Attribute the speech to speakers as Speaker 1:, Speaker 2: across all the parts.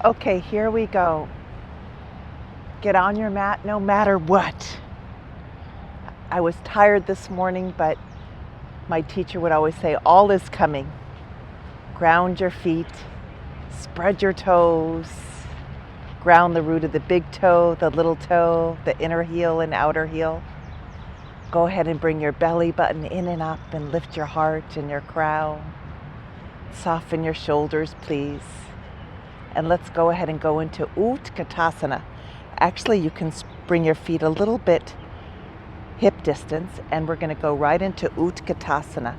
Speaker 1: Okay, here we go. Get on your mat no matter what. I was tired this morning, but my teacher would always say, all is coming. Ground your feet, spread your toes, ground the root of the big toe, the little toe, the inner heel and outer heel. Go ahead and bring your belly button in and up and lift your heart and your crown. Soften your shoulders, please. And let's go ahead and go into Utkatasana. Actually, you can bring your feet a little bit hip distance, and we're going to go right into Utkatasana.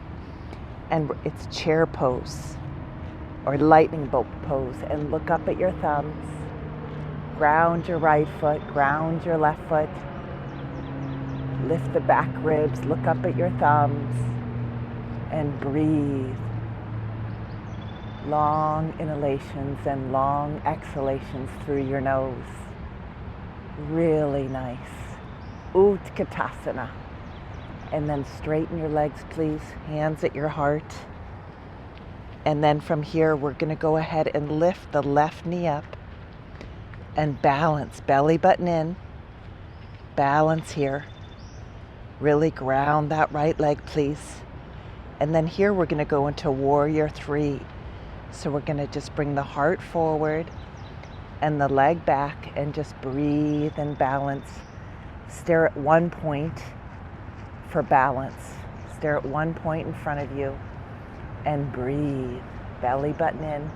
Speaker 1: And it's chair pose or lightning bolt pose. And look up at your thumbs. Ground your right foot, ground your left foot. Lift the back ribs, look up at your thumbs, and breathe. Long inhalations and long exhalations through your nose. Really nice. Utkatasana. And then straighten your legs, please. Hands at your heart. And then from here, we're going to go ahead and lift the left knee up and balance. Belly button in. Balance here. Really ground that right leg, please. And then here we're going to go into Warrior 3. So we're going to just bring the heart forward and the leg back and just breathe and balance. Stare at one point for balance. Stare at one point in front of you and breathe. Belly button in.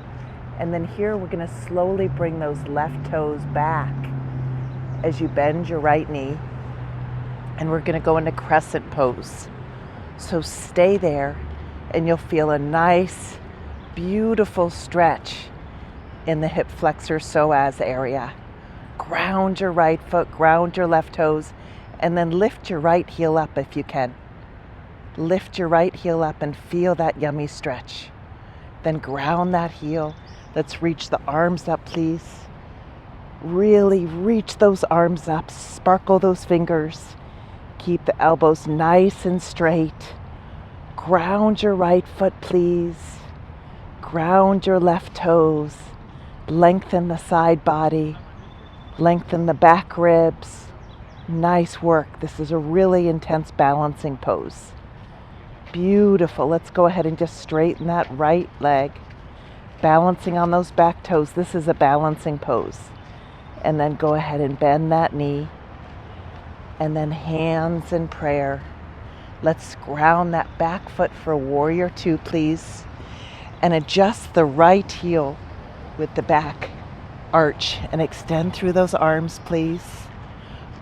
Speaker 1: And then here we're going to slowly bring those left toes back as you bend your right knee. And we're going to go into crescent pose. So stay there and you'll feel a nice, beautiful stretch in the hip flexor psoas area. Ground your right foot, ground your left toes, and then lift your right heel up if you can. Lift your right heel up and feel that yummy stretch. Then ground that heel. Let's reach the arms up, please. Really reach those arms up, sparkle those fingers. Keep the elbows nice and straight. Ground your right foot, please. Ground your left toes. Lengthen the side body. Lengthen the back ribs. Nice work. This is a really intense balancing pose. Beautiful. Let's go ahead and just straighten that right leg. Balancing on those back toes. This is a balancing pose. And then go ahead and bend that knee. And then hands in prayer. Let's ground that back foot for Warrior 2, please. And adjust the right heel with the back arch and extend through those arms, please.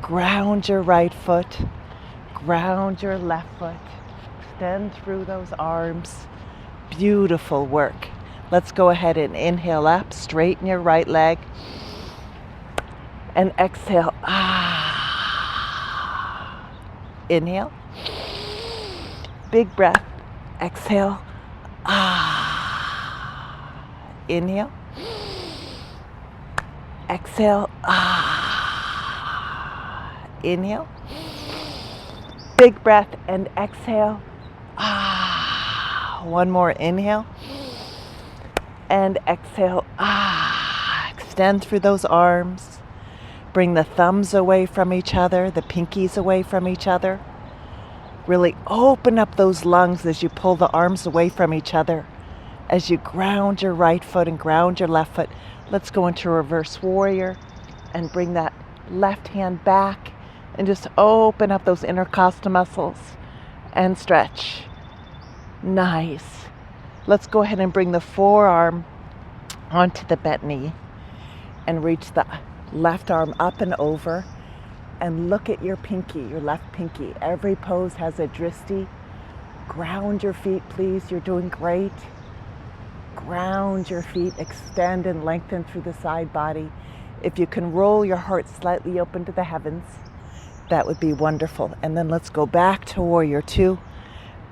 Speaker 1: Ground your right foot. Ground your left foot. Extend through those arms. Beautiful work. Let's go ahead and inhale up. Straighten your right leg. And exhale. Inhale. Big breath. Exhale. Inhale. Exhale. Inhale. Big breath and exhale. One more inhale. And exhale. Extend through those arms. Bring the thumbs away from each other, the pinkies away from each other. Really open up those lungs as you pull the arms away from each other. As you ground your right foot and ground your left foot, let's go into reverse warrior and bring that left hand back and just open up those intercostal muscles and stretch. Nice. Let's go ahead and bring the forearm onto the bent knee and reach the left arm up and over and look at your pinky, your left pinky. Every pose has a dristi. Ground your feet, please. You're doing great. Ground your feet, extend and lengthen through the side body. If you can roll your heart slightly open to the heavens, that would be wonderful. And then let's go back to Warrior 2.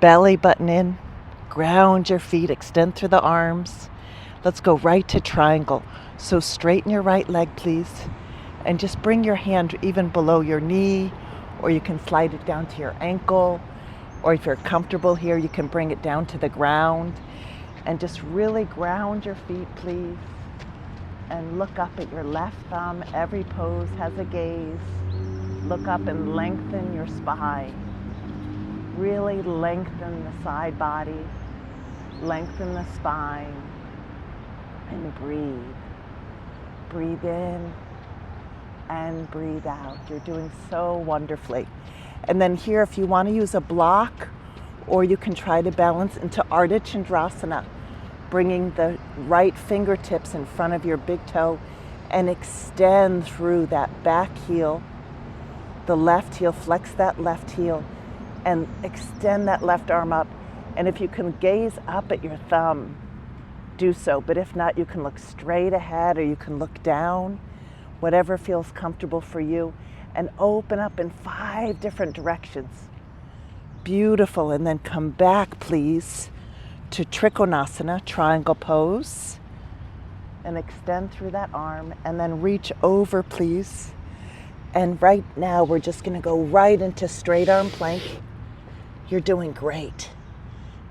Speaker 1: Belly button in, ground your feet, extend through the arms. Let's go right to triangle. So straighten your right leg, please, and just bring your hand even below your knee, or you can slide it down to your ankle, or if you're comfortable here, you can bring it down to the ground. And just really ground your feet, please. And look up at your left thumb. Every pose has a gaze. Look up and lengthen your spine. Really lengthen the side body. Lengthen the spine. And breathe. Breathe in and breathe out. You're doing so wonderfully. And then here, if you want to use a block, or you can try to balance into Ardha Chandrasana, bringing the right fingertips in front of your big toe and extend through that back heel, the left heel, flex that left heel and extend that left arm up. And if you can gaze up at your thumb, do so. But if not, you can look straight ahead or you can look down, whatever feels comfortable for you, and open up in 5 different directions. Beautiful. And then come back, please, to Trikonasana, triangle pose, and extend through that arm, and then reach over, please. And right now we're just going to go right into straight arm plank. You're doing great.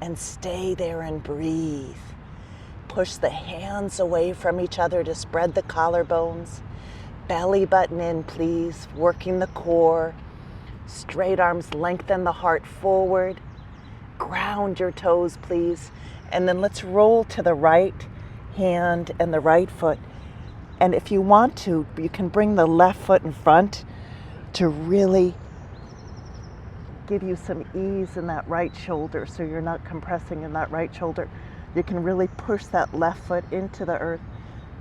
Speaker 1: And stay there and breathe. Push the hands away from each other to spread the collarbones. Belly button in, please, working the core. Straight arms, lengthen the heart forward. Ground your toes, please. And then let's roll to the right hand and the right foot. And if you want to, you can bring the left foot in front to really give you some ease in that right shoulder, so you're not compressing in that right shoulder. You can really push that left foot into the earth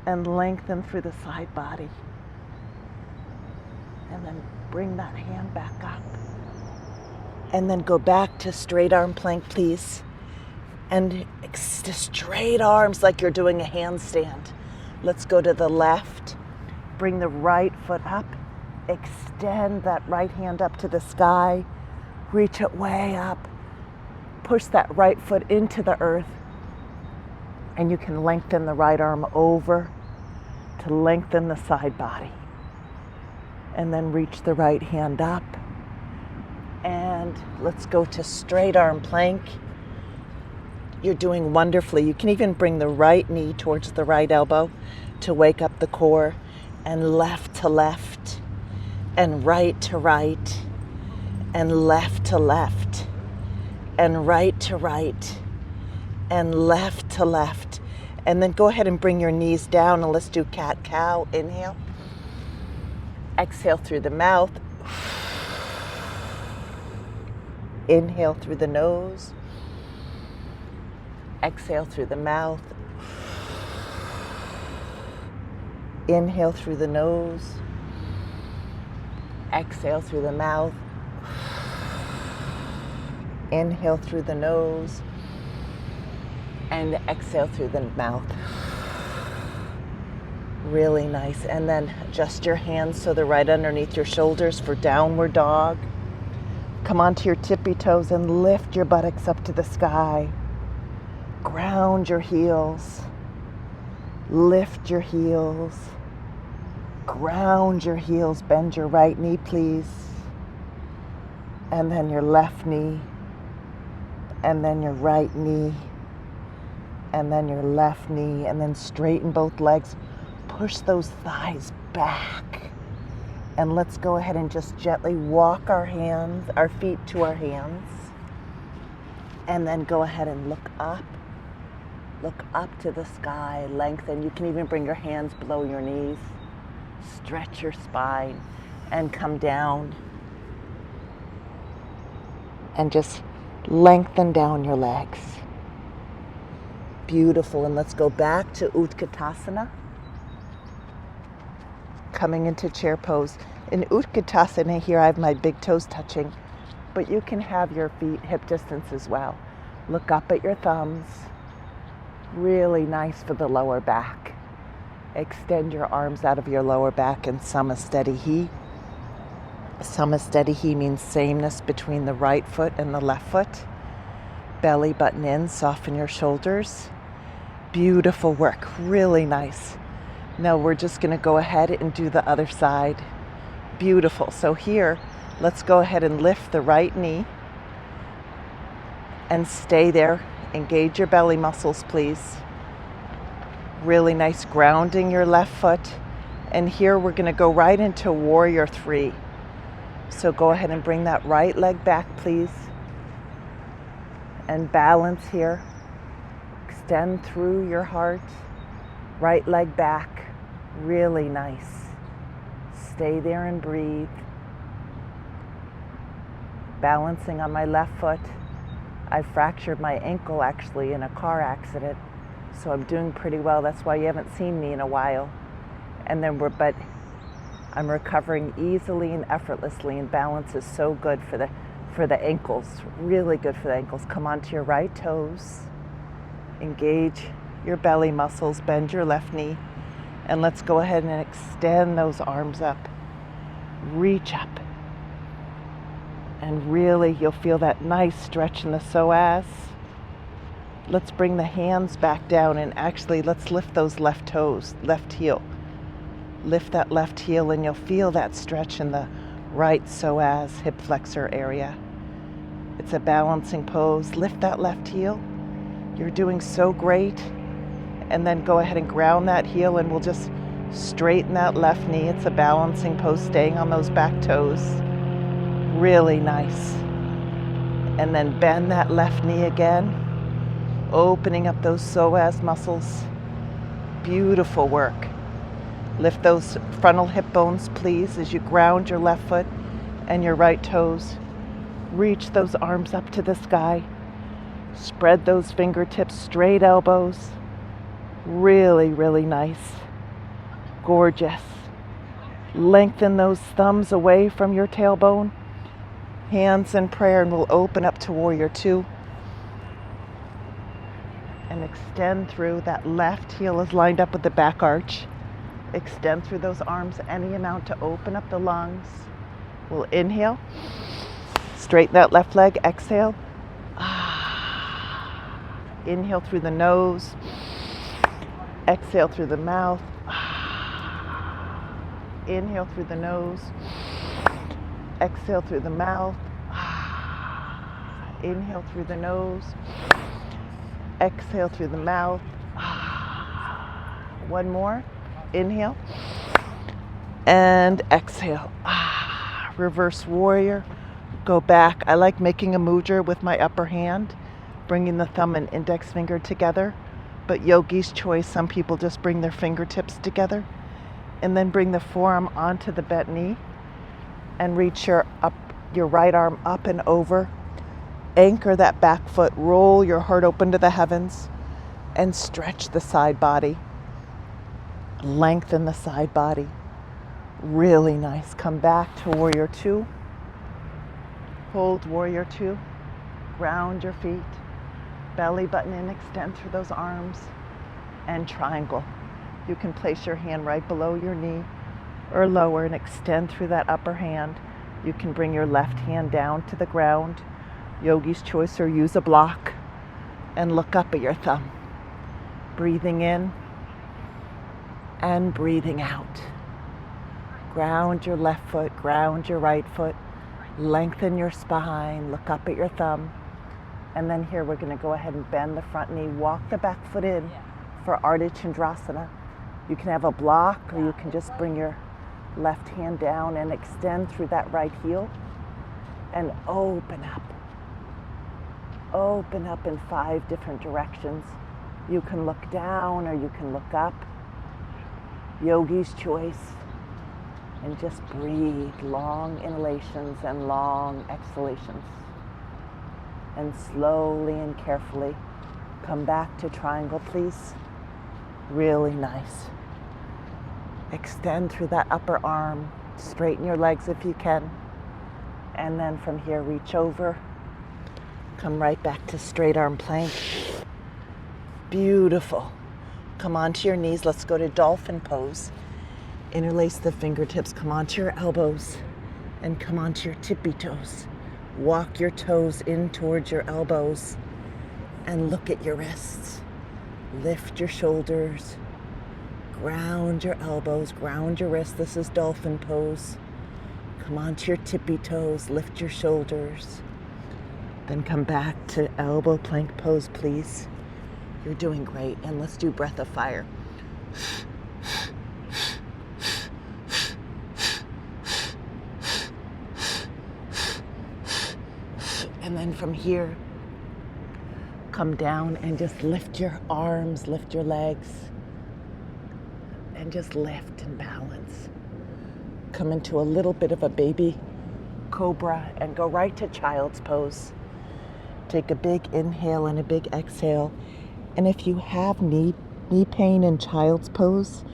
Speaker 1: and lengthen through the side body. And then bring that hand back up. And then go back to straight arm plank, please. And straight arms like you're doing a handstand. Let's go to the left. Bring the right foot up. Extend that right hand up to the sky. Reach it way up. Push that right foot into the earth. And you can lengthen the right arm over to lengthen the side body. And then reach the right hand up. And let's go to straight arm plank. You're doing wonderfully. You can even bring the right knee towards the right elbow to wake up the core, and left to left, and right to right, and left to left, and right to right, and left to left. And then go ahead and bring your knees down, and let's do cat-cow. Inhale. Exhale through the mouth. Inhale through the nose. Exhale through the mouth. Inhale through the nose. Exhale through the mouth. Inhale through the nose. And exhale through the mouth. Really nice. And then adjust your hands so they're right underneath your shoulders for downward dog. Come onto your tippy toes and lift your buttocks up to the sky. Ground your heels. Lift your heels. Ground your heels. Bend your right knee, please. And then your left knee. And then your right knee. And then your left knee. And then straighten both legs. Push those thighs back. And let's go ahead and just gently walk our feet to our hands. And then go ahead and look up. Look up to the sky, lengthen. You can even bring your hands below your knees. Stretch your spine and come down. And just lengthen down your legs. Beautiful. And let's go back to Utkatasana. Coming into chair pose. In Utkatasana here, I have my big toes touching, but you can have your feet hip distance as well. Look up at your thumbs. Really nice for the lower back. Extend your arms out of your lower back in Samastatihi. Samastatihi means sameness between the right foot and the left foot. Belly button in, soften your shoulders. Beautiful work, really nice. Now we're just going to go ahead and do the other side. Beautiful. So here, let's go ahead and lift the right knee and stay there. Engage your belly muscles, please. Really nice grounding your left foot. And here we're going to go right into warrior 3. So go ahead and bring that right leg back, please. And balance here. Extend through your heart. Right leg back. Really nice. Stay there and breathe. Balancing on my left foot. I fractured my ankle actually in a car accident. So I'm doing pretty well. That's why you haven't seen me in a while. But I'm recovering easily and effortlessly, and balance is so good for the ankles, really good for the ankles. Come onto your right toes, engage your belly muscles, bend your left knee, and let's go ahead and extend those arms up. Reach up, and really you'll feel that nice stretch in the psoas. Let's bring the hands back down, and actually let's lift those left toes, left heel. Lift that left heel and you'll feel that stretch in the right psoas, hip flexor area. It's a balancing pose. Lift that left heel. You're doing so great. And then go ahead and ground that heel, and we'll just straighten that left knee. It's a balancing pose, staying on those back toes. Really nice. And then bend that left knee again, opening up those psoas muscles. Beautiful work. Lift those frontal hip bones, please, as you ground your left foot and your right toes. Reach those arms up to the sky. Spread those fingertips, straight elbows. Really, really nice. Gorgeous. Lengthen those thumbs away from your tailbone. Hands in prayer, and we'll open up to warrior 2. And extend through. That left heel is lined up with the back arch. Extend through those arms any amount to open up the lungs. We'll inhale. Straighten that left leg. Exhale. Inhale through the nose. Exhale through the mouth. Inhale through the nose. Exhale through the mouth. Inhale through the nose. Exhale through the mouth. One more. Inhale and exhale. Reverse warrior. Go back. I like making a mudra with my upper hand, bringing the thumb and index finger together. But yogi's choice, some people just bring their fingertips together, and then bring the forearm onto the bent knee and reach your right arm up and over. Anchor that back foot. Roll your heart open to the heavens and stretch the side body. Lengthen the side body. Really nice. Come back to warrior 2. Hold warrior 2. Ground your feet. Belly button in, extend through those arms. And triangle. You can place your hand right below your knee or lower and extend through that upper hand. You can bring your left hand down to the ground. Yogi's choice, or use a block. And look up at your thumb. Breathing in and breathing out. Ground your left foot, ground your right foot, lengthen your spine, look up at your thumb. And then here we're going to go ahead and bend the front knee, walk the back foot in for Ardha Chandrasana. You can have a block, or you can just bring your left hand down and extend through that right heel and open up. Open up in 5 different directions. You can look down or you can look up. Yogi's choice. And just breathe long inhalations and long exhalations. And slowly and carefully come back to triangle, please. Really nice. Extend through that upper arm. Straighten your legs if you can. And then from here, reach over. Come right back to straight arm plank. Beautiful. Come onto your knees. Let's go to dolphin pose. Interlace the fingertips. Come onto your elbows and come onto your tippy toes. Walk your toes in towards your elbows and look at your wrists. Lift your shoulders. Ground your elbows. Ground your wrists. This is dolphin pose. Come onto your tippy toes. Lift your shoulders. Then come back to elbow plank pose, please. You're doing great. And let's do breath of fire. And then from here, come down and just lift your arms, lift your legs, and just lift and balance. Come into a little bit of a baby cobra and go right to child's pose. Take a big inhale and a big exhale. And if you have knee pain in child's pose,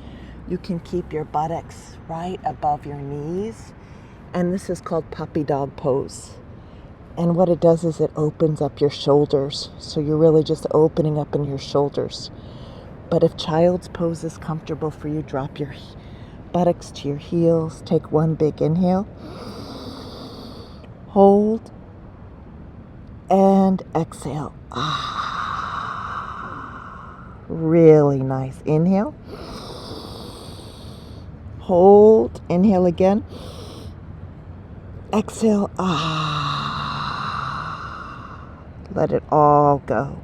Speaker 1: you can keep your buttocks right above your knees. And this is called puppy dog pose. And what it does is it opens up your shoulders. So you're really just opening up in your shoulders. But if child's pose is comfortable for you, drop your buttocks to your heels. Take one big inhale. Hold. And exhale. Really nice. Inhale. Hold. Inhale again. Exhale. Let it all go.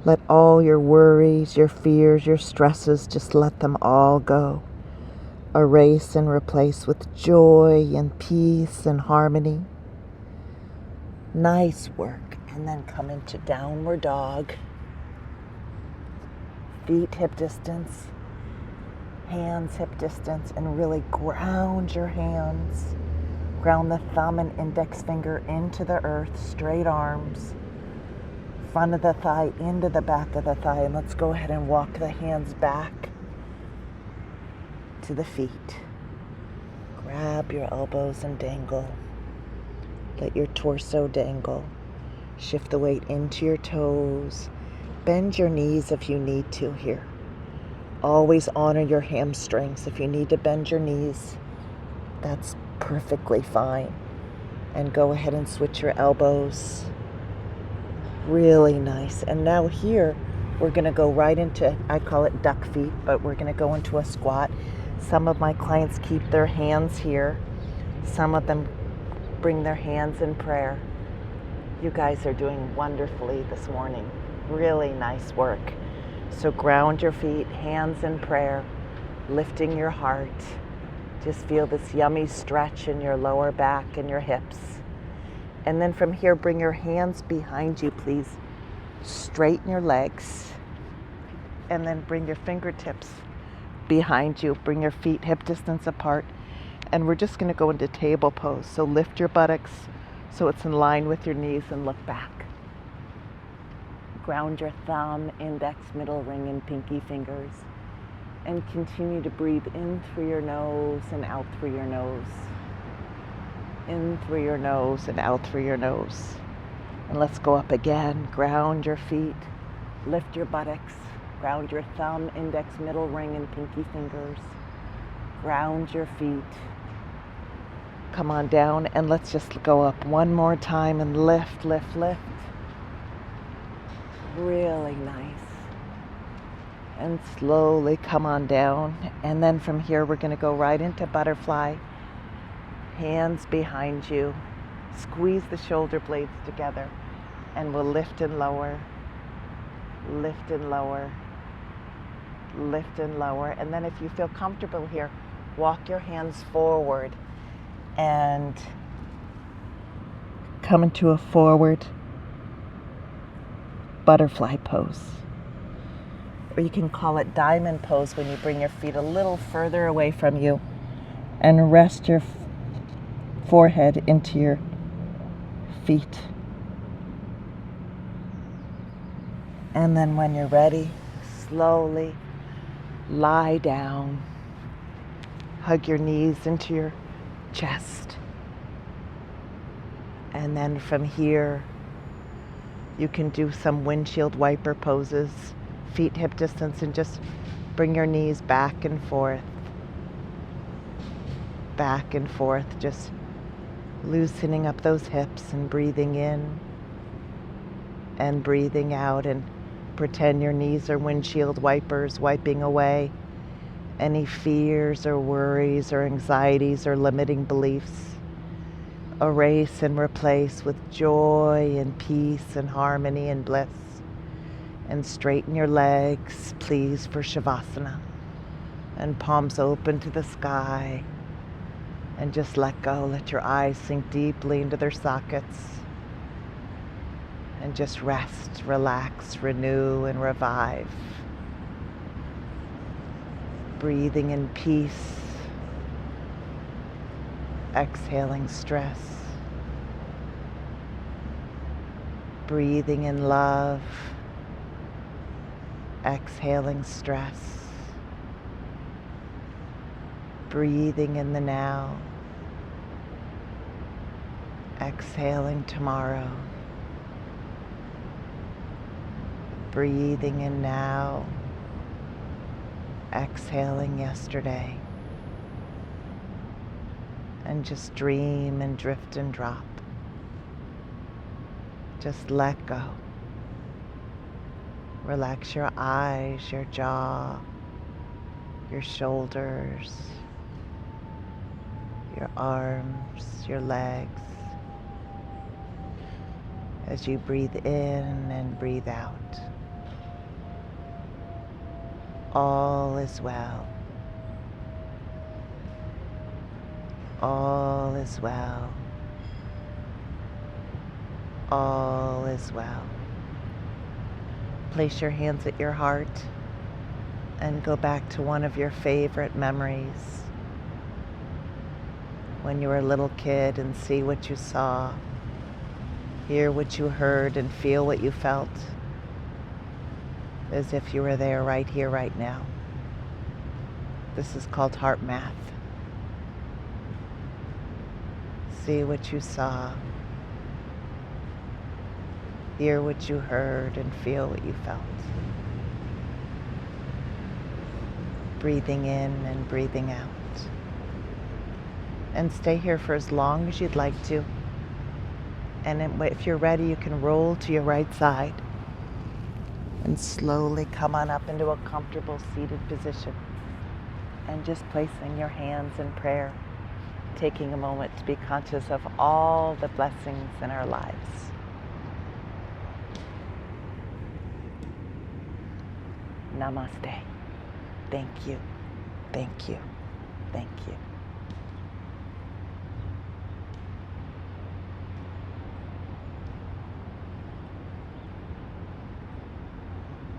Speaker 1: Let all your worries, your fears, your stresses, just let them all go. Erase and replace with joy and peace and harmony. Nice work. And then come into downward dog. Feet hip distance. Hands hip distance. And really ground your hands. Ground the thumb and index finger into the earth. Straight arms. Front of the thigh into the back of the thigh. And let's go ahead and walk the hands back to the feet. Grab your elbows and dangle. Let your torso dangle. Shift the weight into your toes. Bend your knees if you need to here. Always honor your hamstrings. If you need to bend your knees, that's perfectly fine. And go ahead and switch your elbows. Really nice. And now here, we're going to go right into, I call it duck feet, but we're going to go into a squat. Some of my clients keep their hands here. Some of them bring their hands in prayer. You guys are doing wonderfully this morning. Really nice work. So ground your feet, hands in prayer, lifting your heart. Just feel this yummy stretch in your lower back and your hips. And then from here, bring your hands behind you, please. Straighten your legs. And then bring your fingertips behind you. Bring your feet hip distance apart. And we're just going to go into table pose. So lift your buttocks so it's in line with your knees and look back. Ground your thumb, index, middle ring, and pinky fingers. And continue to breathe in through your nose and out through your nose. In through your nose and out through your nose. And let's go up again. Ground your feet. Lift your buttocks. Ground your thumb, index, middle ring, and pinky fingers. Ground your feet. Come on down and let's just go up one more time and lift, lift, lift. Really nice. And slowly come on down. And then from here we're going to go right into butterfly. Hands behind you. Squeeze the shoulder blades together. And we'll lift and lower. Lift and lower. Lift and lower. And then if you feel comfortable here, walk your hands forward and come into a forward butterfly pose. Or you can call it diamond pose when you bring your feet a little further away from you and rest your forehead into your feet. And then when you're ready, slowly lie down. Hug your knees into your chest. And then from here, you can do some windshield wiper poses, feet hip distance, and just bring your knees back and forth. Back and forth, just loosening up those hips and breathing in and breathing out, and pretend your knees are windshield wipers, wiping away any fears or worries or anxieties or limiting beliefs. Erase and replace with joy and peace and harmony and bliss. And straighten your legs, please, for Shavasana. And palms open to the sky. And just let go. Let your eyes sink deeply into their sockets. And just rest, relax, renew, and revive. Breathing in peace. Exhaling stress. Breathing in love. Exhaling stress. Breathing in the now. Exhaling tomorrow. Breathing in now. Exhaling yesterday. And just dream and drift and drop. Just let go. Relax your eyes, your jaw, your shoulders, your arms, your legs. As you breathe in and breathe out. All is well. All is well. All is well. Place your hands at your heart and go back to one of your favorite memories. When you were a little kid, and see what you saw, hear what you heard, and feel what you felt, as if you were there right here, right now. This is called heart math. See what you saw, hear what you heard, and feel what you felt. Breathing in and breathing out. And stay here for as long as you'd like to. And if you're ready, you can roll to your right side and slowly come on up into a comfortable seated position. And just placing your hands in prayer, taking a moment to be conscious of all the blessings in our lives. Namaste. Thank you. Thank you. Thank you.